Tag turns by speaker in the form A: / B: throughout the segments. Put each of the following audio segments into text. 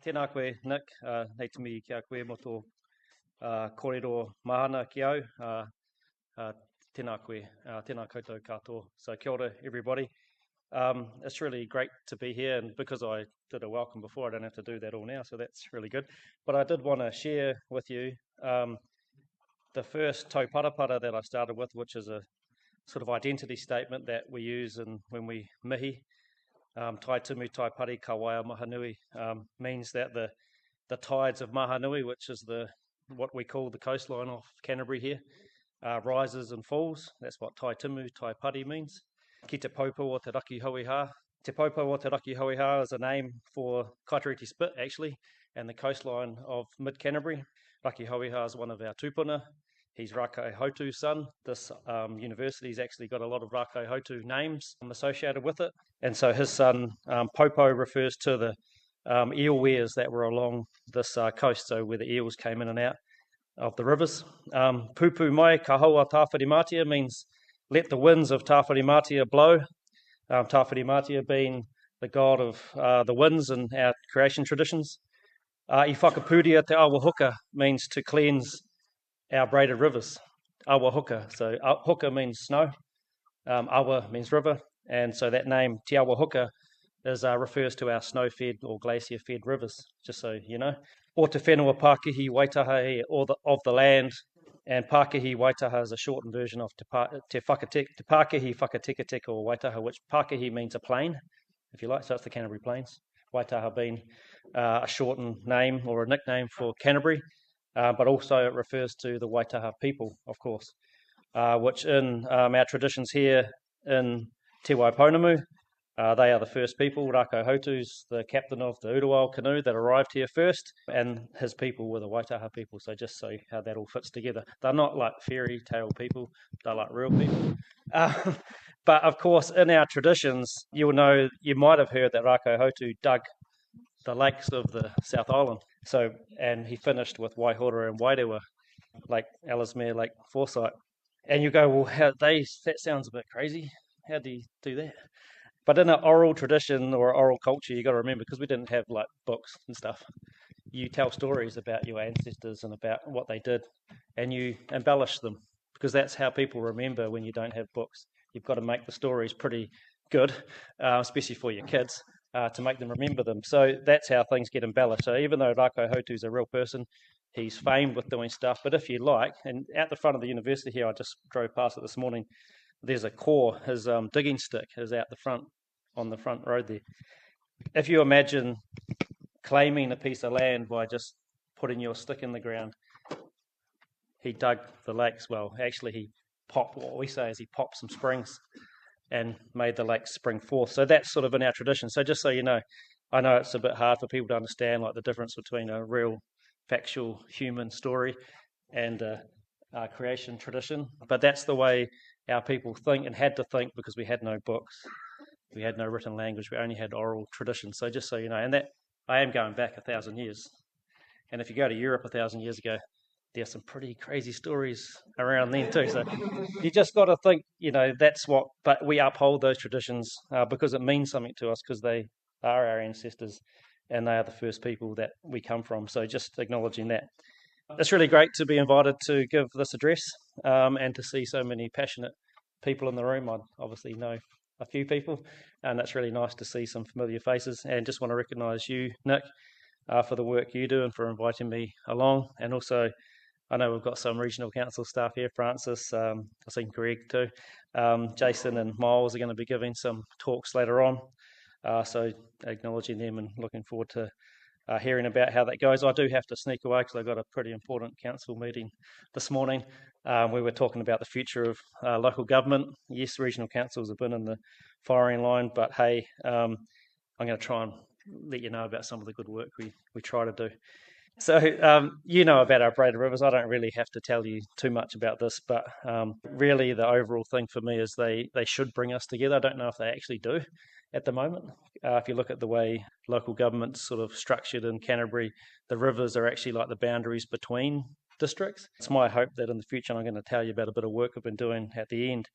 A: Tēnā koe, Nick. Nei te mi kia koe mo tō kōrero mahana ki au. Tēnā koe, tēnā koutou katoa. So kia ora, everybody. It's really great to be here, and because I did a welcome before, I don't have to do that all now, so that's really good. But I did want to share with you the first tauparapara that I started with, which is a sort of identity statement that we use when we mihi. Tai tumu, tai pari, ka waia mahanui means that the tides of Mahanui, which is what we call the coastline of Canterbury here, rises and falls. That's what tai tumu, tai pari means. Ki te paupo o te raki hauiha. Te paupo o te raki hauiha is a name for Kaitariti Spit, actually, and the coastline of mid-Canterbury. Raki hauiha is one of our tupuna. He's Rākei Hautu's son. This university's actually got a lot of Rākei Hautu names associated with it. And so his son, Popo, refers to the eel weirs that were along this coast, so where the eels came in and out of the rivers. Pupu mai ka haua Tāwharimatia means let the winds of Tāwharimatia blow. Tāwharimatia being the god of the winds in our creation traditions. I whakapuria te awa huka means to cleanse our braided rivers. Awa huka. So huka means snow. Awa means river. And so that name, Te Awa Huka, refers to our snow-fed or glacier-fed rivers, just so you know. O te whenua Pākihi Waitaha, or of the land, and Pākihi Waitaha is a shortened version of te Pākihi Whakateketeka or Waitaha, which Pākihi means a plain, if you like, so it's the Canterbury Plains. Waitaha being a shortened name or a nickname for Canterbury, but also it refers to the Waitaha people, of course, which in our traditions here in Te Waipounamu, they are the first people. Rākei Hautu's the captain of the Uruwao canoe that arrived here first, and his people were the Waitaha people, so just so how that all fits together. They're not like fairy tale people, they're like real people. But of course, in our traditions, you might have heard that Rākei Hautu dug the lakes of the South Island. So, and he finished with Waihora and Wairewa, Lake Ellesmere, Lake Forsyth. And you go, well, that sounds a bit crazy. How do you do that? But in an oral tradition or oral culture, you got to remember, because we didn't have like books and stuff, you tell stories about your ancestors and about what they did, and you embellish them, because that's how people remember when you don't have books. You've got to make the stories pretty good, especially for your kids, to make them remember them. So that's how things get embellished. So even though Rākei Hautu's a real person, he's famed with doing stuff. But if you like, and at the front of the university here, I just drove past it this morning, there's a core. His digging stick is out the front, on the front road there. If you imagine claiming a piece of land by just putting your stick in the ground, he dug the lakes. Well, actually he popped, what we say is he popped some springs and made the lakes spring forth. So that's sort of in our tradition. So just so you know, I know it's a bit hard for people to understand, like the difference between a real factual human story and a creation tradition, but that's the way our people think and had to think, because we had no books, we had no written language, we only had oral tradition. So just so you know, and that I am going back 1,000 years, and if you go to Europe 1,000 years ago, there's some pretty crazy stories around then too. So you just got to think, that's what. But we uphold those traditions because it means something to us, because they are our ancestors and they are the first people that we come from. So just acknowledging that. It's really great to be invited to give this address and to see so many passionate people in the room. I obviously know a few people, and it's really nice to see some familiar faces, and just want to recognise you, Nick, for the work you do and for inviting me along. And also, I know we've got some regional council staff here, Francis, I've seen Greg too. Jason and Miles are going to be giving some talks later on, so acknowledging them and looking forward to hearing about how that goes. I do have to sneak away because I've got a pretty important council meeting this morning. We were talking about the future of local government. Yes, regional councils have been in the firing line, but hey, I'm going to try and let you know about some of the good work we try to do. So you know about our Braided Rivers. I don't really have to tell you too much about this, but really the overall thing for me is they should bring us together. I don't know if they actually do at the moment. If you look at the way local government's sort of structured in Canterbury, the rivers are actually like the boundaries between districts. It's my hope that in the future, and I'm going to tell you about a bit of work I've been doing at the end,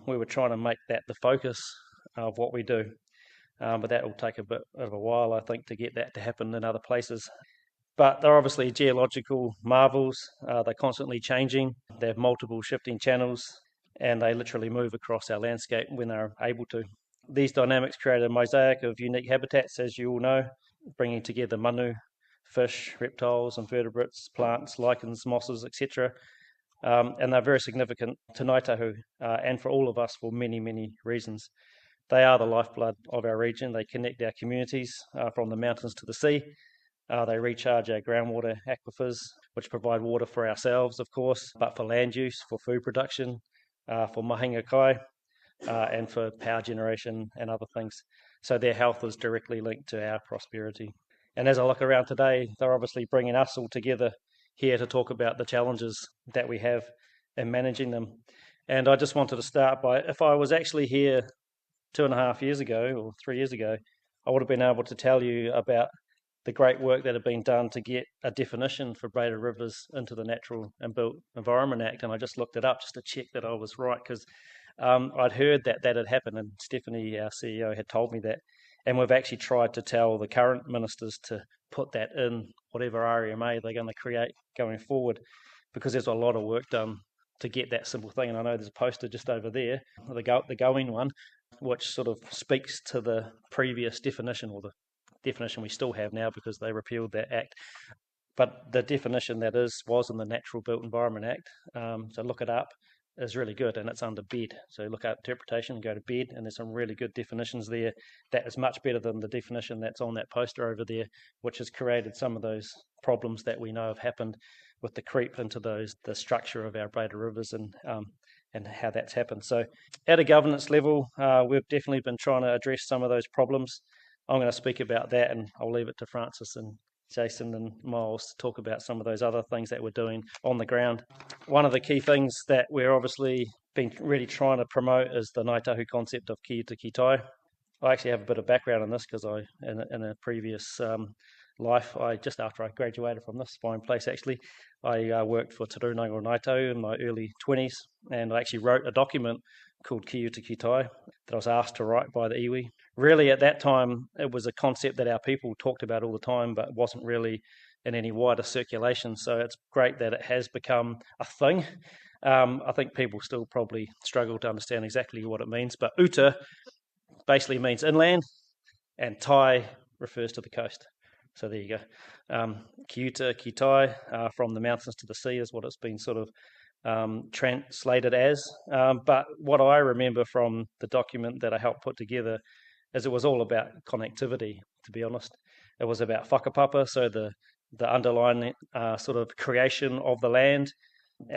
A: we were trying to make that the focus of what we do. but that will take a bit of a while, I think, to get that to happen in other places. But they're obviously geological marvels. They're constantly changing. They have multiple shifting channels, and they literally move across our landscape when they're able to. These dynamics create a mosaic of unique habitats, as you all know, bringing together manu, fish, reptiles, invertebrates, plants, lichens, mosses, etc. And they're very significant to Ngāi Tahu and for all of us for many, many reasons. They are the lifeblood of our region. They connect our communities from the mountains to the sea. They recharge our groundwater aquifers, which provide water for ourselves, of course, but for land use, for food production, for mahinga kai, and for power generation and other things. So their health is directly linked to our prosperity. And as I look around today, they're obviously bringing us all together here to talk about the challenges that we have in managing them. And I just wanted to start by, if I was actually here 2.5 years ago or 3 years ago, I would have been able to tell you about the great work that had been done to get a definition for Braided Rivers into the Natural and Built Environment Act, and I just looked it up just to check that I was right, because I'd heard that had happened, and Stephanie, our CEO, had told me that, and we've actually tried to tell the current ministers to put that in whatever RMA they're going to create going forward, because there's a lot of work done to get that simple thing. And I know there's a poster just over there, the going one, which sort of speaks to the previous definition, or the definition we still have now because they repealed that act. But the definition that was in the Natural Built Environment Act, so look it up, is really good, and it's under BED. So look up interpretation and go to BED, and there's some really good definitions there. That is much better than the definition that's on that poster over there, which has created some of those problems that we know have happened with the creep into the structure of our braided rivers and how that's happened. So at a governance level, we've definitely been trying to address some of those problems. I'm going to speak about that, and I'll leave it to Francis and Jason and Miles to talk about some of those other things that we're doing on the ground. One of the key things that we're obviously been really trying to promote is the Ngāi Tahu concept of ki uta ki tai. I actually have a bit of background in this because in a previous life, just after I graduated from this fine place actually, I worked for Te Rūnanga o Ngāi Tahu in my early 20s, and I actually wrote a document called Ki Uta Ki Tai that I was asked to write by the iwi. Really, at that time, it was a concept that our people talked about all the time, but wasn't really in any wider circulation. So it's great that it has become a thing. I think people still probably struggle to understand exactly what it means, but uta basically means inland, and tai refers to the coast. So there you go. Ki uta ki tai, from the mountains to the sea, is what it's been sort of translated as. But what I remember from the document that I helped put together is it was all about connectivity, to be honest. It was about whakapapa, so the underlying sort of creation of the land,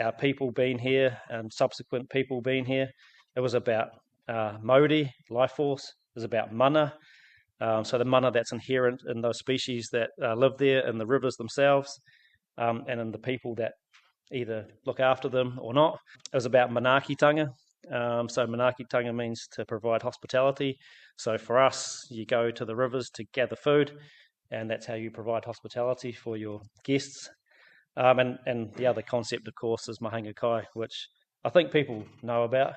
A: our people being here and subsequent people being here. It was about mauri, life force. It was about mana, so the mana that's inherent in those species that live there, in the rivers themselves, and in the people that either look after them or not. It was about manaakitanga. So manaakitanga means to provide hospitality. So for us, you go to the rivers to gather food, and that's how you provide hospitality for your guests. And the other concept, of course, is mahinga kai, which I think people know about.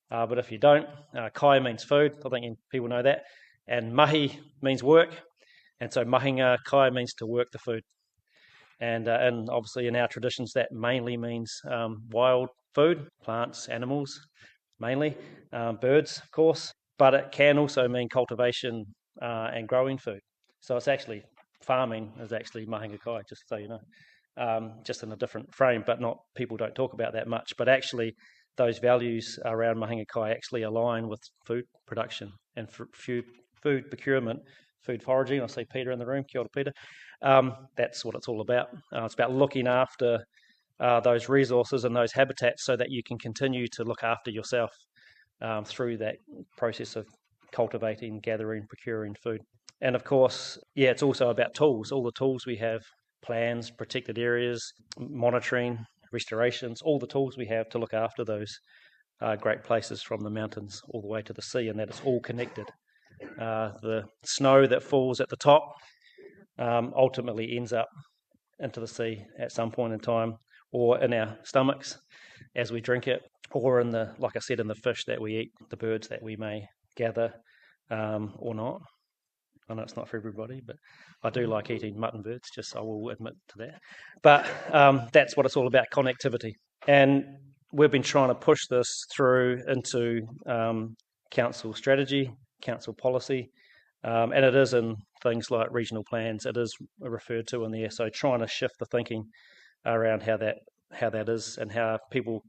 A: But if you don't, kai means food. I think people know that. And mahi means work. And so mahinga kai means to work the food. And obviously in our traditions, that mainly means wild food, plants, animals, mainly, birds, of course. But it can also mean cultivation and growing food. So it's actually, farming is actually mahinga kai, just so you know, just in a different frame, but people don't talk about that much. But actually, those values around mahinga kai actually align with food production and food procurement, food foraging. I see Peter in the room. Kia ora, Peter. That's what it's all about. It's about looking after those resources and those habitats so that you can continue to look after yourself through that process of cultivating, gathering, procuring food. And of course, it's also about tools. All the tools we have, plans, protected areas, monitoring, restorations, all the tools we have to look after those great places from the mountains all the way to the sea, and that it's all connected. The snow that falls at the top ultimately ends up into the sea at some point in time, or in our stomachs as we drink it, or in like I said, in the fish that we eat, the birds that we may gather or not. I know it's not for everybody, but I do like eating mutton birds, just I will admit to that. But that's what it's all about, connectivity. And we've been trying to push this through into council strategy, council policy, and it is in things like regional plans. It is referred to in there. So trying to shift the thinking around how that is and how people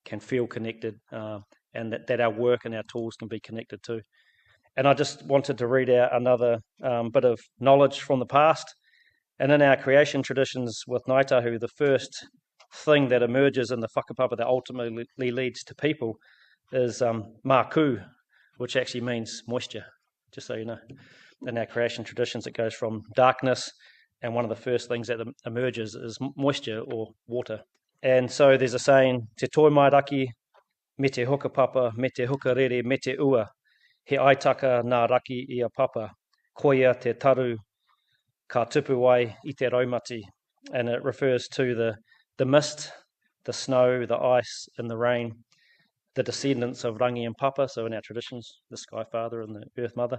A: can feel connected, and that our work and our tools can be connected to. And I just wanted to read out another bit of knowledge from the past. And in our creation traditions with Ngāi Tahu, the first thing that emerges in the whakapapa that ultimately leads to people is māku, which actually means moisture, just so you know. In our creation traditions, it goes from darkness, and one of the first things that emerges is moisture or water. And so there's a saying, te toi mai raki, me te hukapapa, me te hukarere, me te ua, he aitaka nā raki I a papa, koia te taru, ka tupu ai I te raumati. And it refers to the mist, the snow, the ice, and the rain, the descendants of Rangi and Papa, so in our traditions, the Sky Father and the Earth Mother.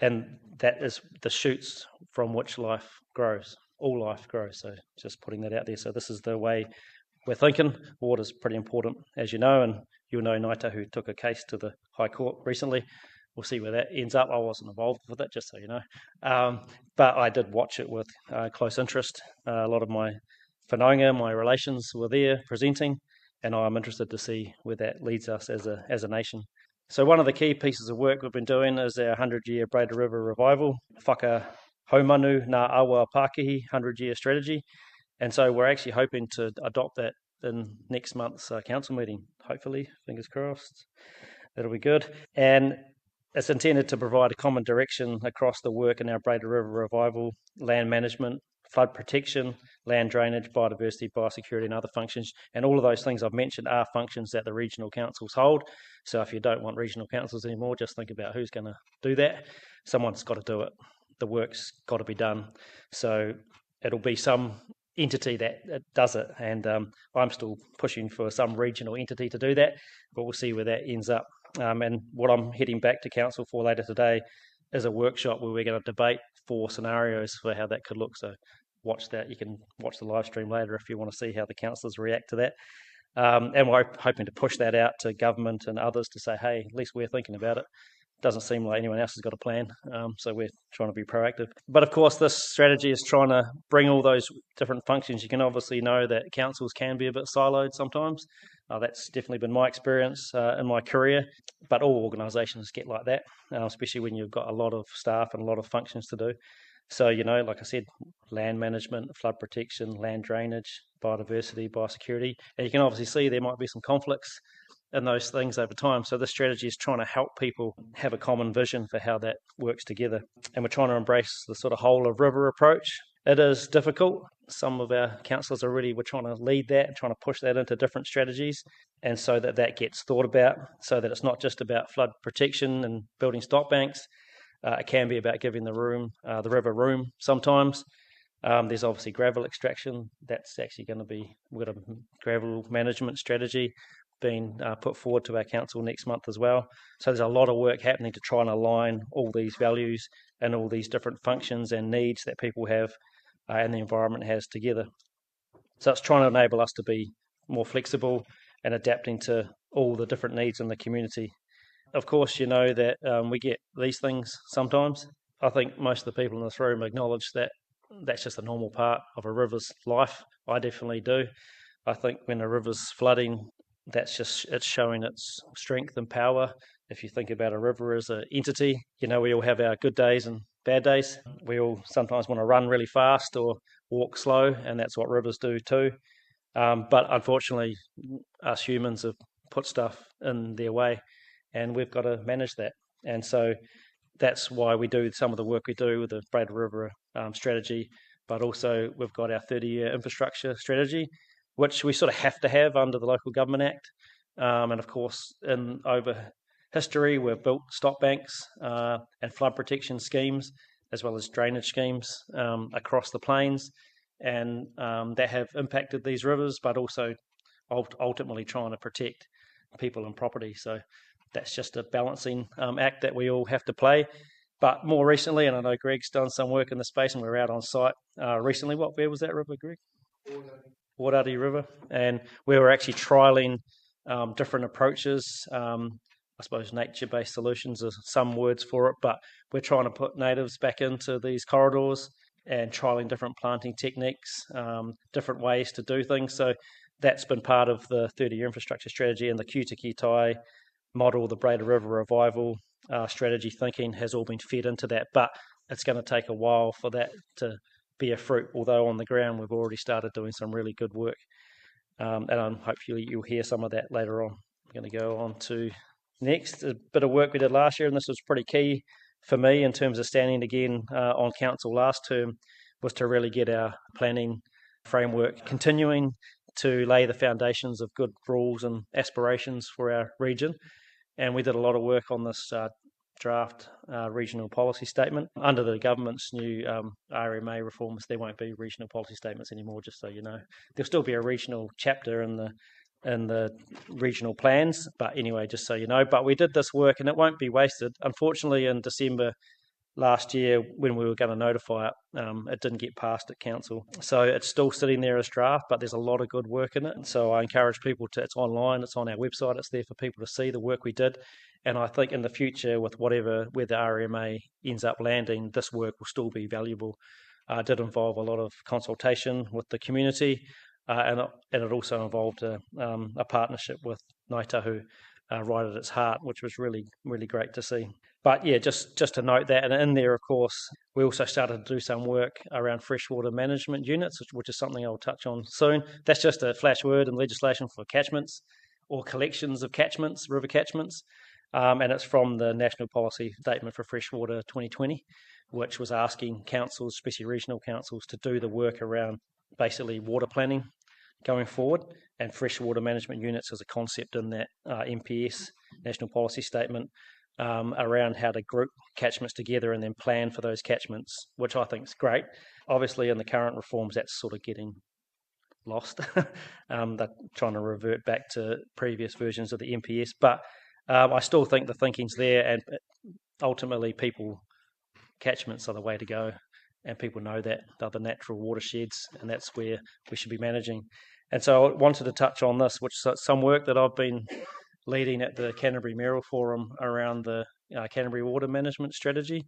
A: And that is the shoots from which life grows. All life grows, so just putting that out there. So this is the way we're thinking. Water's pretty important, as you know, and you'll know Ngāi Tahu took a case to the High Court recently. We'll see where that ends up. I wasn't involved with it, just so you know. But I did watch it with close interest. A lot of my whanaunga, my relations were there presenting, and I'm interested to see where that leads us as a nation. So one of the key pieces of work we've been doing is our 100-year Braided River Revival, whaka haumanu nā awa Pākihi 100-year strategy. And so we're actually hoping to adopt that in next month's council meeting, hopefully, fingers crossed. That'll be good. And it's intended to provide a common direction across the work in our Braided River Revival, land management, flood protection, land drainage, biodiversity, biosecurity, and other functions. And all of those things I've mentioned are functions that the regional councils hold. So if you don't want regional councils anymore, just think about who's going to do that. Someone's got to do it. The work's got to be done. So it'll be some entity that does it. And I'm still pushing for some regional entity to do that, but we'll see where that ends up. And what I'm heading back to council for later today is a workshop where we're going to debate 4 scenarios for how that could look. So watch that. You can watch the live stream later if you want to see how the councillors react to that. And we're hoping to push that out to government and others to say, hey, at least we're thinking about it. Doesn't seem like anyone else has got a plan, so we're trying to be proactive. But of course, this strategy is trying to bring all those different functions. You can obviously know that councils can be a bit siloed sometimes. That's definitely been my experience in my career, but all organisations get like that, especially when you've got a lot of staff and a lot of functions to do. So, you know, like I said, land management, flood protection, land drainage, biodiversity, biosecurity. And you can obviously see there might be some conflicts in those things over time. So this strategy is trying to help people have a common vision for how that works together. And we're trying to embrace the sort of whole of river approach. It is difficult. Some of our councillors we're trying to lead that and trying to push that into different strategies, and so that gets thought about, so that it's not just about flood protection and building stock banks. It can be about giving the river room sometimes. There's obviously gravel extraction. That's actually going to be, we've got a gravel management strategy being put forward to our council next month as well. So there's a lot of work happening to try and align all these values and all these different functions and needs that people have and the environment has together. So it's trying to enable us to be more flexible and adapting to all the different needs in the community. Of course, you know that we get these things sometimes. I think most of the people in this room acknowledge that that's just a normal part of a river's life. I definitely do. I think when a river's flooding, it's showing its strength and power. If you think about a river as an entity, you know, we all have our good days and bad days. We all sometimes want to run really fast or walk slow, and that's what rivers do too. But unfortunately, us humans have put stuff in their way, and we've got to manage that. And so that's why we do some of the work we do with the Braided River strategy, but also we've got our 30-year infrastructure strategy, which we sort of have to have under the Local Government Act. And of course, over history, we've built stock banks and flood protection schemes, as well as drainage schemes across the plains, and that have impacted these rivers, but also ultimately trying to protect people and property. So that's just a balancing act that we all have to play. But more recently, and I know Greg's done some work in the space, and we were out on site recently. Where was that river, Greg? Waitaha River. And we were actually trialling different approaches. I suppose nature-based solutions are some words for it, but we're trying to put natives back into these corridors and trialling different planting techniques, different ways to do things. So that's been part of the 30-year infrastructure strategy, and the Kutakitai model, the Braided River revival strategy thinking has all been fed into that. But it's going to take a while for that to bear fruit, although on the ground we've already started doing some really good work. And hopefully you'll hear some of that later on. I'm going to go on to next, a bit of work we did last year, and this was pretty key for me in terms of standing again on council last term, was to really get our planning framework continuing to lay the foundations of good rules and aspirations for our region. And we did a lot of work on this draft regional policy statement. Under the government's new RMA reforms, there won't be regional policy statements anymore, just so you know. There'll still be a regional chapter in the regional plans, but anyway, just so you know. But we did this work, and it won't be wasted. Unfortunately, in December last year, when we were going to notify it, it didn't get passed at council. So it's still sitting there as draft, but there's a lot of good work in it. So I encourage people to, it's online, it's on our website, it's there for people to see the work we did. And I think in the future, with where the RMA ends up landing, this work will still be valuable. It did involve a lot of consultation with the community, and it also involved a partnership with Ngāi Tahu right at its heart, which was really, really great to see. But yeah, just to note that, and in there, of course, we also started to do some work around freshwater management units, which is something I'll touch on soon. That's just a flash word in legislation for catchments or collections of catchments, river catchments. And it's from the National Policy Statement for Freshwater 2020, which was asking councils, especially regional councils, to do the work around basically water planning going forward, and freshwater management units as a concept in that NPS, National Policy Statement, around how to group catchments together and then plan for those catchments, which I think is great. Obviously, in the current reforms, that's sort of getting lost. They're trying to revert back to previous versions of the NPS, but I still think the thinking's there, and ultimately catchments are the way to go, and people know that they're the natural watersheds, and that's where we should be managing. And so I wanted to touch on this, which is some work that I've been leading at the Canterbury Mayoral Forum around the Canterbury Water Management Strategy.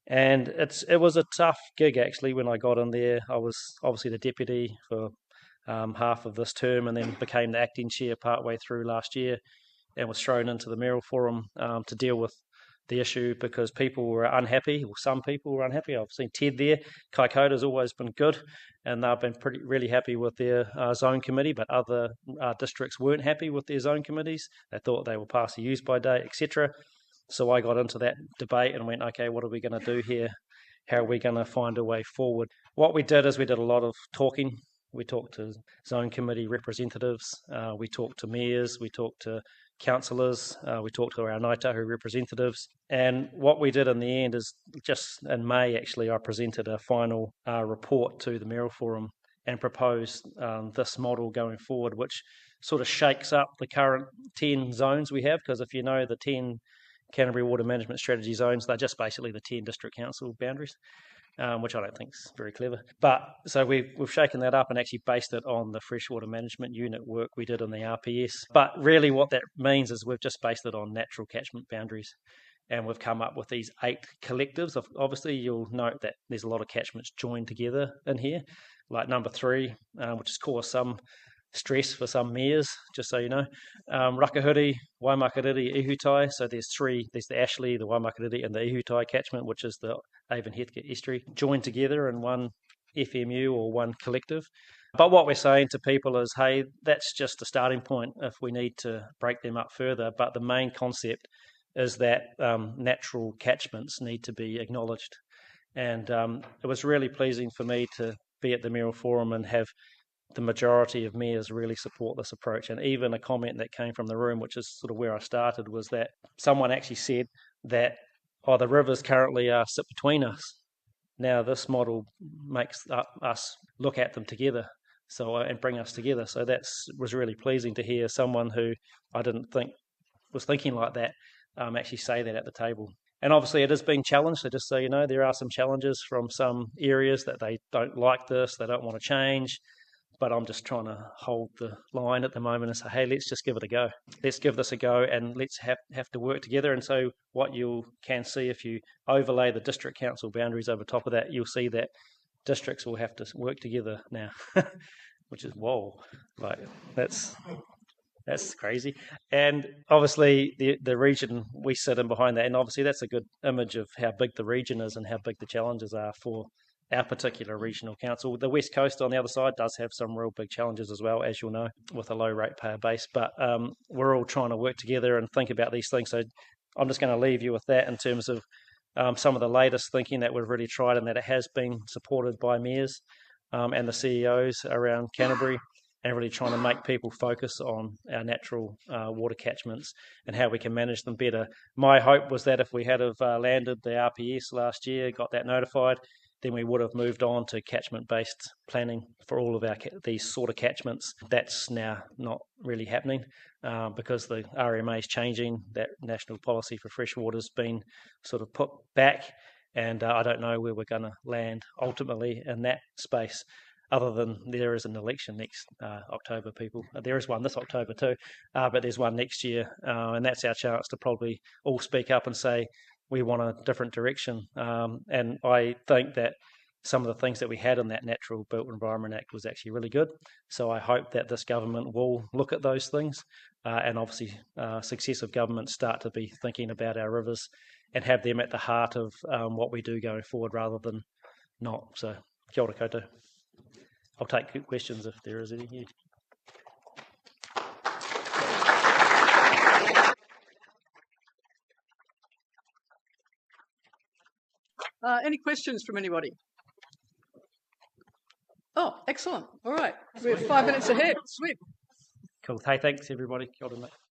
A: And it was a tough gig, actually, when I got in there. I was obviously the deputy for half of this term, and then became the acting chair partway through last year, and was thrown into the Mayoral Forum to deal with the issue because people were unhappy, or some people were unhappy. I've seen Ted there. Kaikota's always been good, and they've been really happy with their zone committee, but other districts weren't happy with their zone committees. They thought they were past the use-by date, etc. So I got into that debate and went, okay, what are we going to do here? How are we going to find a way forward? What we did is we did a lot of talking. We talked to zone committee representatives, we talked to mayors, we talked to councillors, we talked to our Ngāi Tahu representatives, and what we did in the end is, just in May actually, I presented a final report to the Mayoral Forum and proposed this model going forward, which sort of shakes up the current 10 zones we have, because if you know the 10 Canterbury Water Management Strategy zones, they're just basically the 10 district council boundaries. Which I don't think is very clever. But so we've shaken that up and actually based it on the freshwater management unit work we did on the RPS. But really what that means is we've just based it on natural catchment boundaries. And we've come up with these 8 collectives. Obviously, you'll note that there's a lot of catchments joined together in here, like number 3, which has caused some stress for some mayors, just so you know. Rakahuri, Waimakariri, Ihutai. So there's the Ashley, the Waimakariri, and the Ihutai catchment, which is the Avon Heathcote estuary, joined together in one FMU or one collective. But what we're saying to people is, hey, that's just a starting point if we need to break them up further. But the main concept is that natural catchments need to be acknowledged. And it was really pleasing for me to be at the Mayoral Forum and have the majority of mayors really support this approach. And even a comment that came from the room, which is sort of where I started, was that someone actually said that, the rivers currently sit between us. Now this model makes us look at them together, and bring us together. So that was really pleasing to hear someone who I didn't think was thinking like that actually say that at the table. And obviously it is being challenged, so just so you know, there are some challenges from some areas that they don't like this, they don't want to change, but I'm just trying to hold the line at the moment and say, hey, let's just give it a go. Let's give this a go and let's have to work together. And so what you can see if you overlay the district council boundaries over top of that, you'll see that districts will have to work together now, which is, whoa, like that's crazy. And obviously the region we sit in behind that, and obviously that's a good image of how big the region is and how big the challenges are for our particular regional council. The West Coast on the other side does have some real big challenges as well, as you'll know, with a low ratepayer base, but we're all trying to work together and think about these things. So I'm just going to leave you with that in terms of some of the latest thinking that we've really tried and that it has been supported by mayors and the CEOs around Canterbury, and really trying to make people focus on our natural water catchments and how we can manage them better. My hope was that if we had have landed the RPS last year, got that notified, then we would have moved on to catchment-based planning for all of these sort of catchments. That's now not really happening because the RMA is changing. That national policy for freshwater has been sort of put back, and I don't know where we're going to land ultimately in that space, other than there is an election next October, people. There is one this October too, but there's one next year, and that's our chance to probably all speak up and say, we want a different direction. And I think that some of the things that we had in that Natural Built Environment Act was actually really good. So I hope that this government will look at those things, and obviously successive governments start to be thinking about our rivers and have them at the heart of what we do going forward rather than not. So kia ora koutou. I'll take questions if there is any here.
B: Any questions from anybody? Oh, excellent. All right. We're 5 minutes ahead. Sweet.
A: Cool. Hey, thanks everybody. Kia ora, mate.